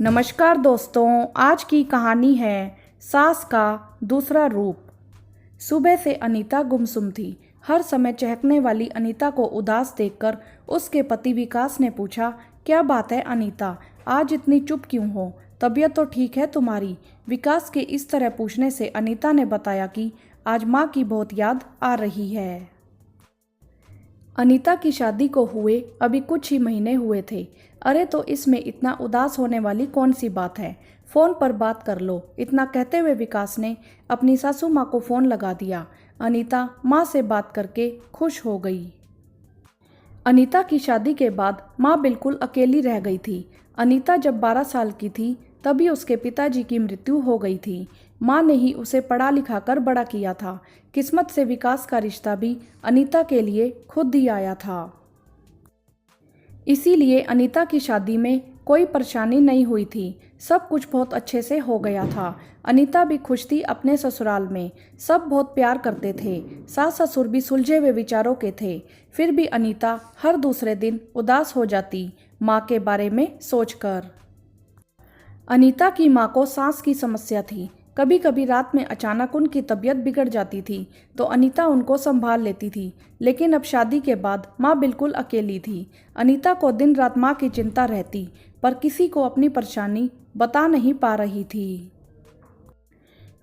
नमस्कार दोस्तों, आज की कहानी है सास का दूसरा रूप। सुबह से अनीता गुमसुम थी। हर समय चहकने वाली अनीता को उदास देखकर उसके पति विकास ने पूछा, क्या बात है अनीता, आज इतनी चुप क्यों हो? तबीयत तो ठीक है तुम्हारी? विकास के इस तरह पूछने से अनीता ने बताया कि आज माँ की बहुत याद आ रही है। अनीता की शादी को हुए अभी कुछ ही महीने हुए थे। अरे तो इसमें इतना उदास होने वाली कौन सी बात है, फ़ोन पर बात कर लो। इतना कहते हुए विकास ने अपनी सासू माँ को फ़ोन लगा दिया। अनीता माँ से बात करके खुश हो गई। अनीता की शादी के बाद माँ बिल्कुल अकेली रह गई थी। अनीता जब 12 साल की थी तभी उसके पिताजी की मृत्यु हो गई थी। माँ ने ही उसे पढ़ा लिखा कर बड़ा किया था। किस्मत से विकास का रिश्ता भी अनीता के लिए खुद ही आया था। इसीलिए अनीता की शादी में कोई परेशानी नहीं हुई थी। सब कुछ बहुत अच्छे से हो गया था। अनीता भी खुश थी अपने ससुराल में। सब बहुत प्यार करते थे। सास ससुर भी सुलझे हुए विचारों के थे। फिर भी अनीता हर दूसरे दिन उदास हो जाती माँ के बारे में सोचकर। अनीता की माँ को सांस की समस्या थी। कभी कभी रात में अचानक उनकी तबीयत बिगड़ जाती थी तो अनीता उनको संभाल लेती थी। लेकिन अब शादी के बाद माँ बिल्कुल अकेली थी। अनीता को दिन रात माँ की चिंता रहती, पर किसी को अपनी परेशानी बता नहीं पा रही थी।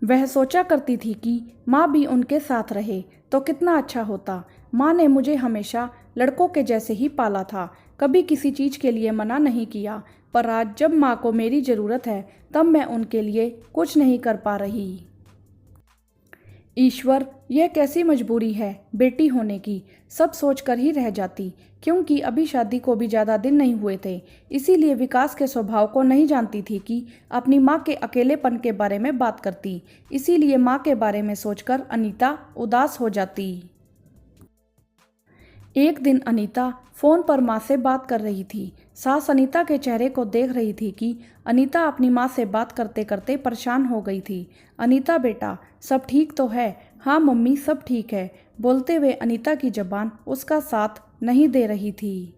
वह सोचा करती थी कि माँ भी उनके साथ रहे तो कितना अच्छा होता। माँ ने मुझे हमेशा लड़कों के जैसे ही पाला था, कभी किसी चीज़ के लिए मना नहीं किया। पर आज जब माँ को मेरी ज़रूरत है तब मैं उनके लिए कुछ नहीं कर पा रही। ईश्वर, यह कैसी मजबूरी है बेटी होने की। सब सोच कर ही रह जाती, क्योंकि अभी शादी को भी ज़्यादा दिन नहीं हुए थे। इसीलिए विकास के स्वभाव को नहीं जानती थी कि अपनी माँ के अकेलेपन के बारे में बात करती। इसीलिए माँ के बारे में सोचकर अनीता उदास हो जाती। एक दिन अनीता फ़ोन पर माँ से बात कर रही थी। सास अनीता के चेहरे को देख रही थी कि अनीता अपनी माँ से बात करते करते परेशान हो गई थी। अनीता बेटा, सब ठीक तो है? हाँ मम्मी, सब ठीक है, बोलते हुए अनीता की ज़बान उसका साथ नहीं दे रही थी।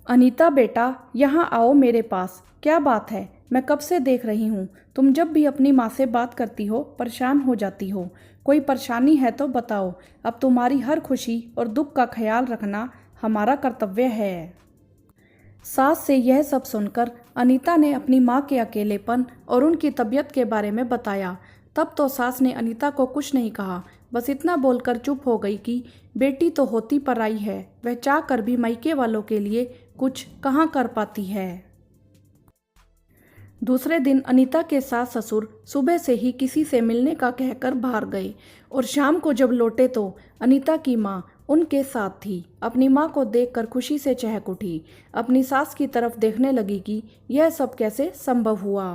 अनीता बेटा, यहाँ आओ मेरे पास। क्या बात है? मैं कब से देख रही हूँ। तुम जब भी अपनी माँ से बात करती हो परेशान हो जाती हो। कोई परेशानी है तो बताओ। अब तुम्हारी हर खुशी और दुख का ख्याल रखना हमारा कर्तव्य है। सास से यह सब सुनकर अनीता ने अपनी माँ के अकेलेपन और उनकी तबीयत के बारे में बताया। तब तो सास ने अनीता को कुछ नहीं कहा, बस इतना बोलकर चुप हो गई कि बेटी तो होती पराई है, वह चाह कर भी मायके वालों के लिए कुछ कहाँ कर पाती है। दूसरे दिन अनीता के सास ससुर सुबह से ही किसी से मिलने का कहकर बाहर गए और शाम को जब लौटे तो अनीता की माँ उनके साथ थी। अपनी माँ को देखकर खुशी से चहक उठी। अपनी सास की तरफ देखने लगी कि यह सब कैसे संभव हुआ।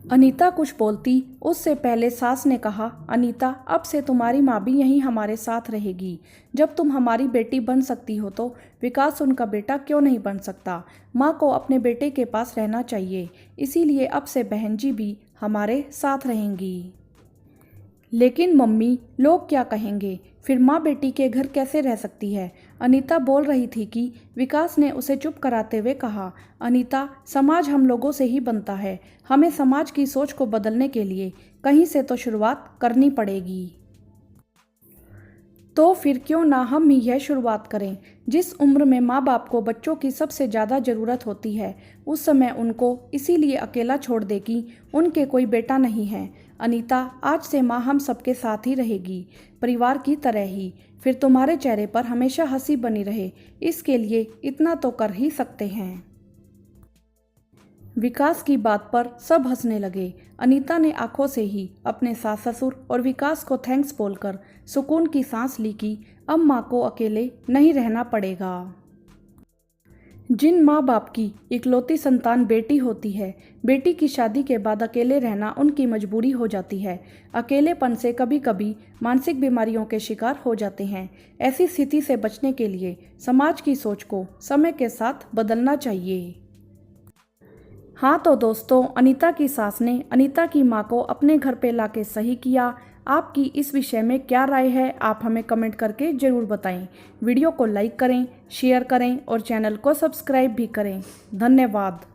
अनीता कुछ बोलती उससे पहले सास ने कहा, अनीता, अब से तुम्हारी माँ भी यहीं हमारे साथ रहेगी। जब तुम हमारी बेटी बन सकती हो तो विकास उनका बेटा क्यों नहीं बन सकता? माँ को अपने बेटे के पास रहना चाहिए। इसीलिए अब से बहन जी भी हमारे साथ रहेंगी। लेकिन मम्मी, लोग क्या कहेंगे? फिर माँ बेटी के घर कैसे रह सकती है? अनीता बोल रही थी कि विकास ने उसे चुप कराते हुए कहा, अनीता, समाज हम लोगों से ही बनता है। हमें समाज की सोच को बदलने के लिए कहीं से तो शुरुआत करनी पड़ेगी। तो फिर क्यों ना हम ही यह शुरुआत करें। जिस उम्र में माँ बाप को बच्चों की सबसे ज़्यादा ज़रूरत होती है उस समय उनको इसीलिए अकेला छोड़ दे कि उनके कोई बेटा नहीं है। अनीता, आज से माँ हम सबके साथ ही रहेगी, परिवार की तरह ही। फिर तुम्हारे चेहरे पर हमेशा हंसी बनी रहे, इसके लिए इतना तो कर ही सकते हैं। विकास की बात पर सब हंसने लगे। अनीता ने आंखों से ही अपने सास ससुर और विकास को थैंक्स बोलकर सुकून की सांस ली कि अब माँ को अकेले नहीं रहना पड़ेगा। जिन माँ बाप की इकलौती संतान बेटी होती है, बेटी की शादी के बाद अकेले रहना उनकी मजबूरी हो जाती है। अकेलेपन से कभी कभी मानसिक बीमारियों के शिकार हो जाते हैं। ऐसी स्थिति से बचने के लिए समाज की सोच को समय के साथ बदलना चाहिए। हाँ तो दोस्तों, अनीता की सास ने अनीता की माँ को अपने घर पे लाके सही किया। आपकी इस विषय में क्या राय है, आप हमें कमेंट करके ज़रूर बताएं। वीडियो को लाइक करें, शेयर करें और चैनल को सब्सक्राइब भी करें। धन्यवाद।